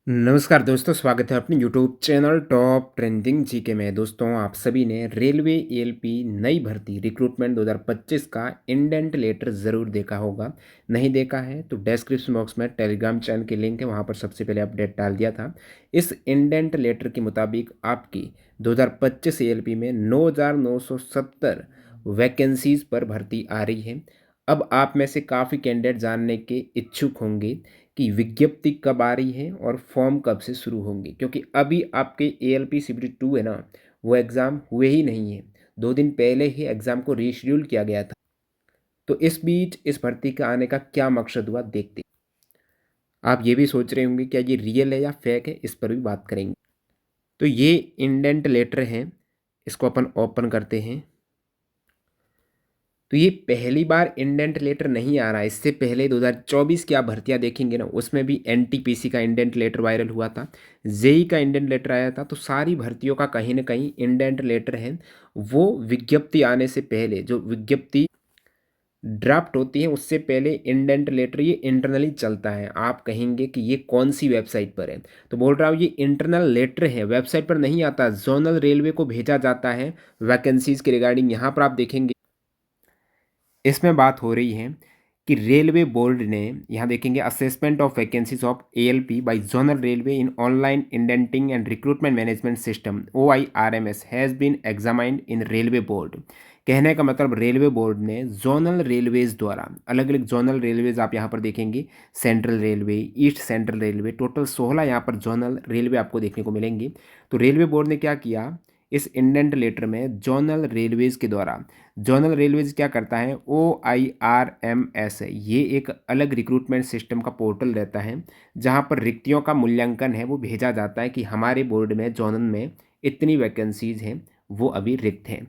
नमस्कार दोस्तों, स्वागत है अपने YouTube channel top trending GK में। दोस्तों, आप सभी ने रेलवे एएलपी नई भर्ती रिक्रूटमेंट 2025 का इंडेंट लेटर ज़रूर देखा होगा। नहीं देखा है तो डिस्क्रिप्शन बॉक्स में टेलीग्राम चैनल की लिंक है, वहां पर सबसे पहले अपडेट डाल दिया था। इस इंडेंट लेटर के मुताबिक आपकी 2025 एएलपी में 9,970 वैकेंसीज पर भर्ती आ रही है। अब आप में से काफ़ी कैंडिडेट जानने के इच्छुक होंगे कि विज्ञप्ति कब आ रही है और फॉर्म कब से शुरू होंगे, क्योंकि अभी आपके एएलपी CBT 2 है ना, वो एग्ज़ाम हुए ही नहीं है। 2 दिन पहले ही एग्ज़ाम को रीशेड्यूल किया गया था। तो इस बीच इस भर्ती का आने का क्या मकसद हुआ, देखते हैं। आप ये भी सोच रहे होंगे क्या ये रियल है या फेक है, इस पर भी बात करेंगे। तो ये इंडेंट लेटर है, इसको अपन ओपन करते हैं। तो ये पहली बार इंडेंट लेटर नहीं आ रहा है। इससे पहले 2024 की आप भर्तियां देखेंगे ना, उसमें भी एनटीपीसी का इंडेंट लेटर वायरल हुआ था, जेई का इंडेंट लेटर आया था। तो सारी भर्तियों का कहीं ना कहीं इंडेंट लेटर है। वो विज्ञप्ति आने से पहले, जो विज्ञप्ति ड्राफ्ट होती है उससे पहले इंडेंट लेटर ये इंटरनली चलता है। आप कहेंगे कि ये कौन सी वेबसाइट पर है, तो बोल रहा हूँ ये इंटरनल लेटर है, वेबसाइट पर नहीं आता। जोनल रेलवे को भेजा जाता है वैकेंसीज के रिगार्डिंग। यहाँ पर आप देखेंगे इसमें बात हो रही है कि रेलवे बोर्ड ने, यहाँ देखेंगे, assessment of vacancies of ALP by zonal railway in online indenting and recruitment management system OIRMS has been examined in railway board. कहने का मतलब रेलवे बोर्ड ने जोनल रेलवेज द्वारा, अलग अलग जोनल रेलवेज आप यहाँ पर देखेंगे, central railway, east central railway, total 16 यहाँ पर जोनल रेलवे आपको देखने को मिलेंगे। तो रेलवे बोर्ड ने क्या किया, इस इंडेंट लेटर में जोनल रेलवेज के द्वारा, जोनल रेलवेज क्या करता है, OIRMS है, ये एक अलग रिक्रूटमेंट सिस्टम का पोर्टल रहता है जहाँ पर रिक्तियों का मूल्यांकन है वो भेजा जाता है कि हमारे बोर्ड में जोनल में इतनी वैकेंसीज हैं, वो अभी रिक्त हैं।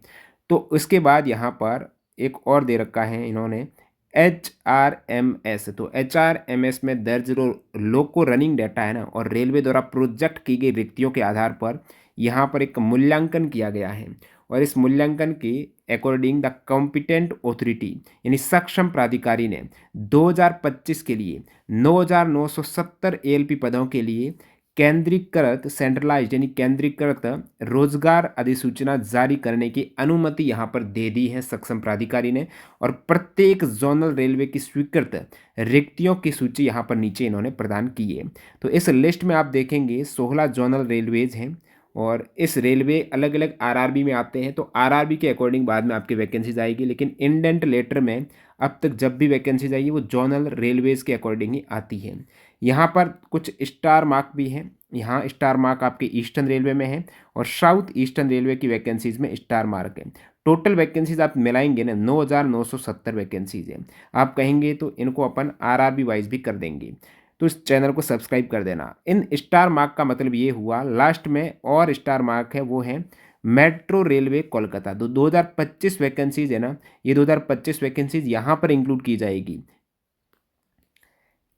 तो उसके बाद यहाँ पर एक और दे रखा है इन्होंने, HRMS। तो HRMS में दर्ज जो लोको रनिंग डाटा है ना, और रेलवे द्वारा प्रोजेक्ट की गई रिक्तियों के आधार पर यहाँ पर एक मूल्यांकन किया गया है। और इस मूल्यांकन के अकॉर्डिंग द कॉम्पिटेंट ऑथोरिटी यानी सक्षम प्राधिकारी ने 2025 के लिए 9,970 ALP पदों के लिए केंद्रीकृत सेंट्रलाइज्ड यानी केंद्रीकृत रोजगार अधिसूचना जारी करने की अनुमति यहाँ पर दे दी है सक्षम प्राधिकारी ने। और प्रत्येक जोनल रेलवे की स्वीकृत रिक्तियों की सूची यहाँ पर नीचे इन्होंने प्रदान की है। तो इस लिस्ट में आप देखेंगे 16 जोनल रेलवेज हैं, और इस रेलवे अलग अलग आरआरबी में आते हैं। तो आरआरबी के अकॉर्डिंग बाद में आपकी वैकेंसीज आएगी, लेकिन इंडेंट लेटर में अब तक जब भी वैकेंसीज आई है वो जोनल रेलवेज के अकॉर्डिंग ही आती है। यहाँ पर कुछ स्टार मार्क भी हैं। यहाँ स्टार मार्क आपके ईस्टर्न रेलवे में है और साउथ ईस्टर्न रेलवे की वैकेंसीज में स्टार मार्क है। टोटल वैकेंसीज आप मिलाएंगे ना, 9,970 वैकेंसीज है। आप कहेंगे तो इनको अपन आरआरबी वाइज भी कर देंगे। तो इस चैनल को सब्सक्राइब कर देना। इन स्टार मार्क का मतलब ये हुआ, लास्ट में और स्टार मार्क है वो है मेट्रो रेलवे कोलकाता। तो 2025 वैकेंसीज है ना, ये 2025 वैकेंसीज यहाँ पर इंक्लूड की जाएगी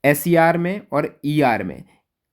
SER में और ER में।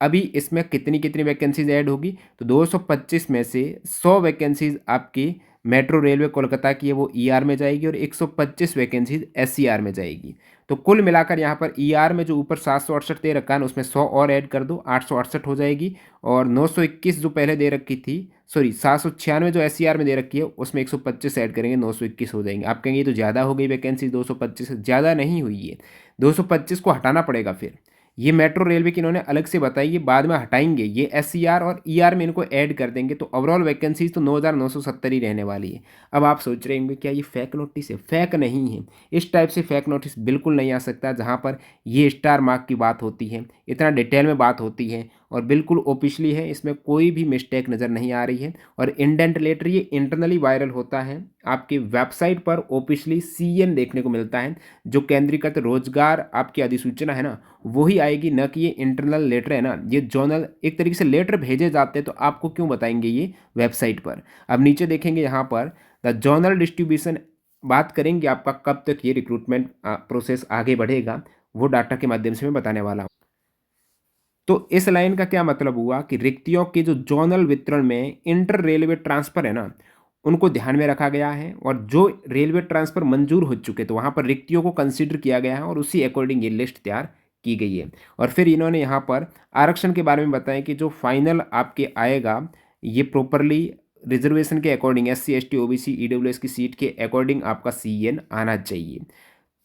अभी इसमें कितनी कितनी वैकेंसीज ऐड होगी, तो 225 में से 100 वैकेंसीज आपकी मेट्रो रेलवे कोलकाता की है, वो ER में जाएगी, और 125 वैकेंसीज SER में जाएगी। तो कुल मिलाकर यहाँ पर ER में जो ऊपर 768 दे रखा है ना, उसमें 100 और ऐड कर दो, 868 हो जाएगी। और 921 जो पहले दे रखी थी, सॉरी 796 जो SER में दे रखी है, उसमें 125 ऐड करेंगे, 921 हो जाएंगे। आप कहेंगे ये तो ज़्यादा हो गई वैकेंसी, 225 ज़्यादा नहीं हुई है, 225 को हटाना पड़ेगा। फिर ये मेट्रो रेलवे की इन्होंने अलग से बताई, ये बाद में हटाएंगे, ये SER और ER में इनको ऐड कर देंगे। तो ओवरऑल वैकेंसीज तो 9,970 ही रहने वाली है। अब आप सोच रहे होंगे क्या ये फेक नोटिस है? फेक नहीं है। इस टाइप से फेक नोटिस बिल्कुल नहीं आ सकता जहाँ पर ये स्टार मार्क की बात होती है, इतना डिटेल में बात होती है, और बिल्कुल ऑफिशियली है, इसमें कोई भी मिस्टेक नज़र नहीं आ रही है। और इंडेंट लेटर ये इंटरनली वायरल होता है, आपकी वेबसाइट पर ऑफिशियली CN देखने को मिलता है। जो केंद्रीकृत रोजगार आपकी अधिसूचना है ना, वही आएगी, न कि ये इंटरनल लेटर है ना। ये जोनल एक तरीके से लेटर भेजे जाते हैं, तो आपको क्यों बताएंगे ये वेबसाइट पर। अब नीचे देखेंगे यहाँ पर द जोनल डिस्ट्रीब्यूशन, बात करेंगे आपका कब तक ये रिक्रूटमेंट प्रोसेस आगे बढ़ेगा, वो डाटा के माध्यम से मैं बताने वाला हूँ। तो इस लाइन का क्या मतलब हुआ कि रिक्तियों के जो जोनल वितरण में इंटर रेलवे ट्रांसफर है ना, उनको ध्यान में रखा गया है, और जो रेलवे ट्रांसफर मंजूर हो चुके तो वहाँ पर रिक्तियों को कंसीडर किया गया है, और उसी अकॉर्डिंग ये लिस्ट तैयार की गई है। और फिर इन्होंने यहाँ पर आरक्षण के बारे में बताया कि जो फाइनल आपके आएगा ये प्रॉपरली रिजर्वेशन के according SC ST OBC EWS की सीट के अकॉर्डिंग आपका सीएन आना चाहिए।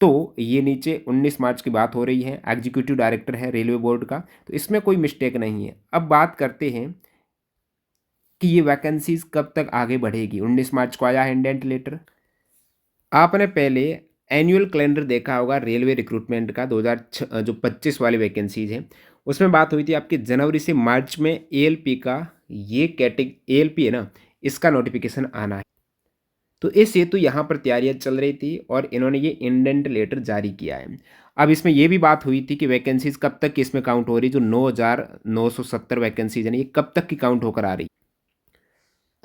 तो ये नीचे 19 मार्च की बात हो रही है, एग्जीक्यूटिव डायरेक्टर है रेलवे बोर्ड का, तो इसमें कोई मिस्टेक नहीं है। अब बात करते हैं कि ये वैकेंसीज कब तक आगे बढ़ेगी। 19 मार्च को आया है इंडेंट लेटर। आपने पहले एनुअल कैलेंडर देखा होगा रेलवे रिक्रूटमेंट का 2025 वाली वैकेंसीज है, उसमें बात हुई थी आपकी जनवरी से मार्च में एएलपी का ये एएलपी है ना, इसका नोटिफिकेशन आना है। तो इस हेतु यहाँ पर तैयारियाँ चल रही थी और इन्होंने ये इंडेंट लेटर जारी किया है। अब इसमें ये भी बात हुई थी कि वैकेंसीज कब तक की इसमें काउंट हो रही, जो 9,970 वैकेंसीज है ये कब तक की काउंट होकर आ रही।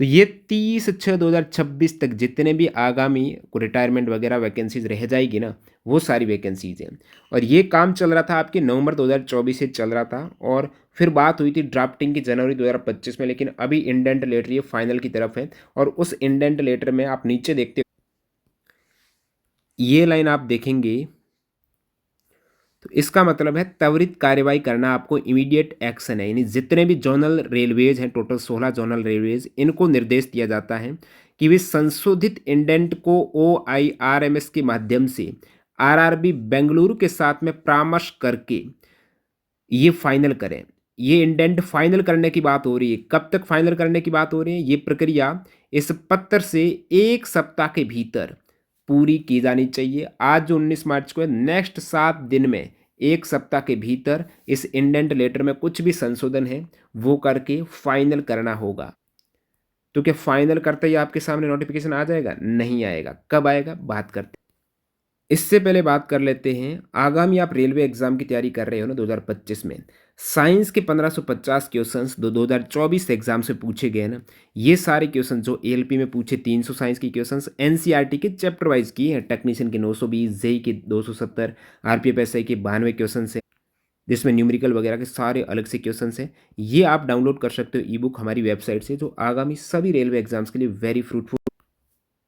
तो ये 30/6/2026 तक जितने भी आगामी रिटायरमेंट वगैरह वैकेंसीज रह जाएगी ना, वो सारी वैकेंसीज हैं। और ये काम चल रहा था आपके नवंबर 2024 से चल रहा था, और फिर बात हुई थी ड्राफ्टिंग की जनवरी 2025 में, लेकिन अभी इंडेंट लेटर ये फाइनल की तरफ है। और उस इंडेंट लेटर में आप नीचे देखते ये लाइन आप देखेंगे तो इसका मतलब है त्वरित कार्रवाई करना, आपको इमीडिएट एक्शन है। यानी जितने भी जोनल रेलवेज हैं, टोटल 16 जोनल रेलवेज, इनको निर्देश दिया जाता है कि वे संशोधित इंडेंट को OIRMS के माध्यम से RRB बेंगलुरु के साथ में परामर्श करके ये फाइनल करें। ये इंडेंट फाइनल करने की बात हो रही है। कब तक फाइनल करने की बात हो रही है? ये प्रक्रिया इस पत्र से 1 सप्ताह के भीतर पूरी की जानी चाहिए। आज जो 19 मार्च को है, नेक्स्ट 7 दिन में 1 सप्ताह के भीतर इस इंडेंट लेटर में कुछ भी संशोधन है वो करके फाइनल करना होगा। तो क्या फाइनल करते ही आपके सामने नोटिफिकेशन आ जाएगा? नहीं आएगा। कब आएगा बात करते। इससे पहले बात कर लेते हैं, आगामी आप रेलवे एग्जाम की तैयारी कर रहे हो ना 2025 में, साइंस के 1550 क्वेश्चंस 2024 एग्जाम से पूछे गए ना, ये सारे क्वेश्चन जो एएलपी में पूछे 300 साइंस की क्वेश्चंस एनसीईआरटी के चैप्टर वाइज किए हैं। टेक्नीशियन के 920, जेई के 270, आरपीएफएसआई के 92 क्वेश्चन है, जिसमें न्यूमेरिकल वगैरह के सारे अलग से क्वेश्चन हैं। ये आप डाउनलोड कर सकते हो ई बुक हमारी वेबसाइट से, जो आगामी सभी रेलवे एग्जाम्स के लिए वेरी फ्रूटफुल।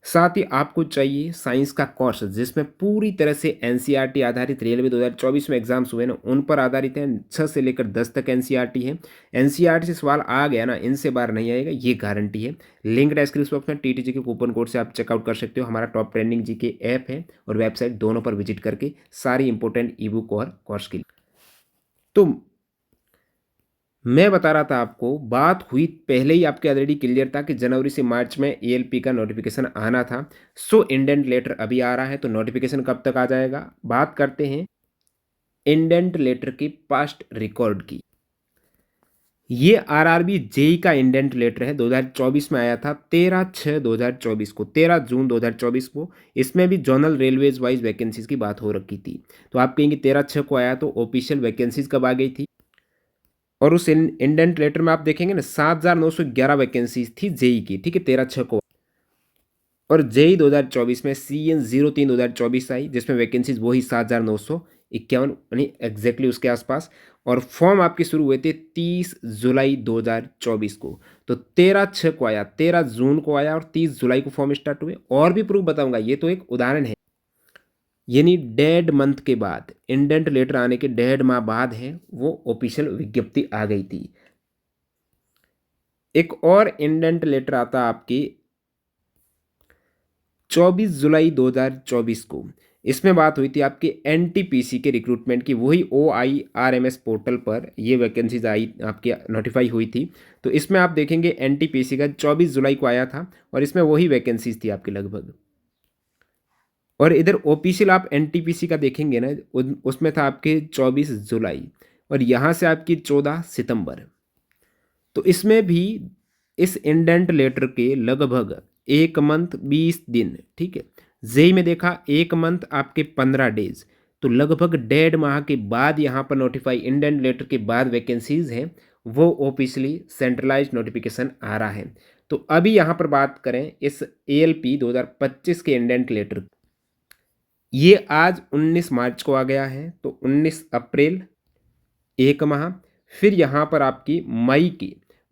साथ ही आपको चाहिए साइंस का कोर्स जिसमें पूरी तरह से एनसीईआरटी आधारित, रेलवे 2024 में एग्जाम्स हुए ना उन पर आधारित है। 6 से लेकर 10 तक एनसीईआरटी है। एनसीईआरटी से सवाल आ गया ना, इनसे बाहर नहीं आएगा, ये गारंटी है। लिंक डिस्क्रिप्शन बॉक्स में टीटीजी के कूपन कोड से आप चेकआउट कर सकते हो। हमारा टॉप ट्रेंडिंग जी के ऐप है और वेबसाइट, दोनों पर विजिट करके सारी इंपॉर्टेंट ई बुक और कोर्स की। तो मैं बता रहा था आपको, बात हुई पहले ही आपके ऑलरेडी क्लियर था कि जनवरी से मार्च में एएलपी का नोटिफिकेशन आना था। सो इंडेंट लेटर अभी आ रहा है, तो नोटिफिकेशन कब तक आ जाएगा। बात करते हैं इंडेंट लेटर के पास्ट रिकॉर्ड की। ये आरआरबी जेई का इंडेंट लेटर है, 2024 में आया था 13/6/2024 को, 13 जून 2024 को। इसमें भी जोनल रेलवेज वाइज वैकेंसीज की बात हो रखी थी। तो आप कहेंगे 13/6 को आया तो ऑफिशियल वैकेंसीज कब आ गई थी? और उस इंडेंट लेटर में आप देखेंगे ना 7,911 वैकेंसीज थी जेई की, ठीक है, 13/6 को। और जेई 2024 में CN03 2024 आई, जिसमें वैकेंसीज वही 7,951, यानी एग्जैक्टली उसके आसपास। और फॉर्म आपके शुरू हुए थे 30 जुलाई 2024 को। तो 13/6 को आया, 13 जून को आया और 30 जुलाई को फॉर्म स्टार्ट हुए। और भी प्रूफ बताऊंगा, ये तो एक उदाहरण है। यानी 1.5 मंथ के बाद, इंडेंट लेटर आने के 1.5 माह बाद है वो ऑफिशियल विज्ञप्ति आ गई थी। एक और इंडेंट लेटर आता आपकी 24 जुलाई 2024 को। इसमें बात हुई थी आपकी एनटीपीसी के रिक्रूटमेंट की, वही OIRMS पोर्टल पर ये वैकेंसीज आई आपकी नोटिफाई हुई थी। तो इसमें आप देखेंगे एनटीपीसी का 24 जुलाई को आया था और इसमें वही वैकेंसीज थी आपकी लगभग। और इधर ऑफिशियल आप एनटीपीसी का देखेंगे ना, उसमें था आपके 24 जुलाई और यहाँ से आपकी 14 सितंबर। तो इसमें भी इस इंडेंट लेटर के लगभग 1 मंथ 20 दिन, ठीक है। जेई में देखा 1 मंथ आपके 15 डेज, तो लगभग 1.5 माह के बाद यहाँ पर नोटिफाई, इंडेंट लेटर के बाद वैकेंसीज हैं वो ऑफिशियली सेंट्रलाइज नोटिफिकेशन आ रहा है। तो अभी यहाँ पर बात करें इस ALP 2025 के इंडेंट लेटर, ये आज 19 मार्च को आ गया है, तो 19 अप्रैल 1 माह। फिर यहाँ पर आपकी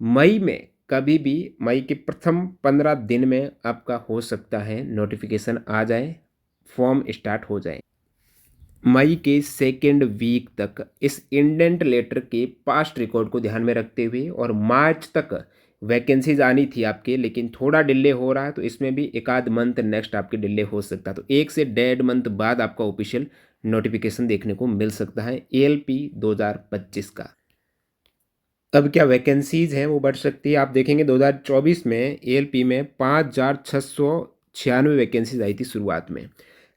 मई में कभी भी मई के प्रथम 15 दिन में आपका हो सकता है नोटिफिकेशन आ जाए, फॉर्म स्टार्ट हो जाए। मई के सेकेंड वीक तक इस इंडेंट लेटर के पास्ट रिकॉर्ड को ध्यान में रखते हुए और मार्च तक वैकेंसीज आनी थी आपके, लेकिन थोड़ा डिले हो रहा है तो इसमें भी एक आध मंथ नेक्स्ट आपके डिले हो सकता है, तो 1 से 1.5 मंथ बाद आपका ऑफिशियल नोटिफिकेशन देखने को मिल सकता है एएलपी 2025 का। अब क्या वैकेंसीज हैं वो बढ़ सकती है, आप देखेंगे 2024 में एएलपी में 5,696 वैकेंसीज आई थी शुरुआत में,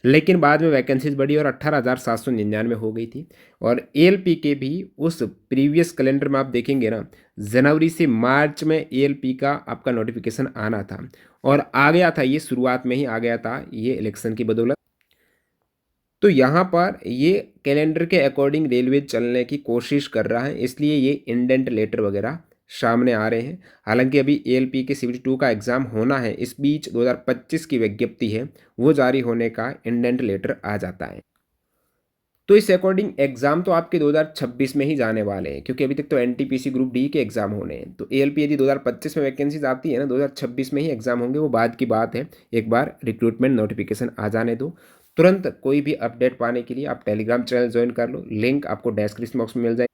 लेकिन बाद में वैकेंसीज बढ़ी और 18,799 हो गई थी। और एएलपी के भी उस प्रीवियस कैलेंडर में आप देखेंगे ना, जनवरी से मार्च में एएलपी का आपका नोटिफिकेशन आना था और आ गया था, ये शुरुआत में ही आ गया था ये इलेक्शन की बदौलत। तो यहाँ पर ये कैलेंडर के अकॉर्डिंग रेलवे चलने की कोशिश कर रहा है, इसलिए ये इंडेंट लेटर वगैरह सामने आ रहे हैं। हालांकि अभी एएलपी के सीबीटी 2 का एग्ज़ाम होना है, इस बीच 2025 की विज्ञप्ति है वो जारी होने का इंडेंट लेटर आ जाता है। तो इस अकॉर्डिंग एग्ज़ाम तो आपके 2026 में ही जाने वाले हैं, क्योंकि अभी तक तो एनटीपीसी ग्रुप डी के एग्ज़ाम होने हैं। तो एएलपी यदि 2025 में वैकेंसीज आती है ना, 2026 में ही एग्ज़ाम होंगे, वो बाद की बात है। एक बार रिक्रूटमेंट नोटिफिकेशन आ जाने दो। तुरंत कोई भी अपडेट पाने के लिए आप टेलीग्राम चैनल ज्वाइन कर लो, लिंक आपको डिस्क्रिप्शन बॉक्स में मिल जाए।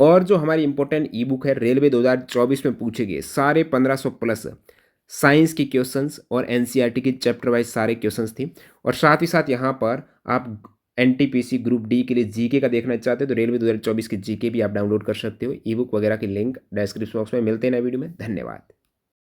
और जो हमारी इंपॉर्टेंट ई बुक है रेलवे 2024 में पूछे गए सारे 1500 प्लस साइंस की क्वेश्चंस और एनसीईआरटी की चैप्टर वाइज सारे क्वेश्चंस थी। और साथ ही साथ यहाँ पर आप एनटीपीसी ग्रुप डी के लिए जीके का देखना चाहते हो तो रेलवे 2024 की जीके भी आप डाउनलोड कर सकते हो। ई बुक वगैरह की लिंक डिस्क्रिप्शन बॉक्स में मिलते हैं नए वीडियो में। धन्यवाद।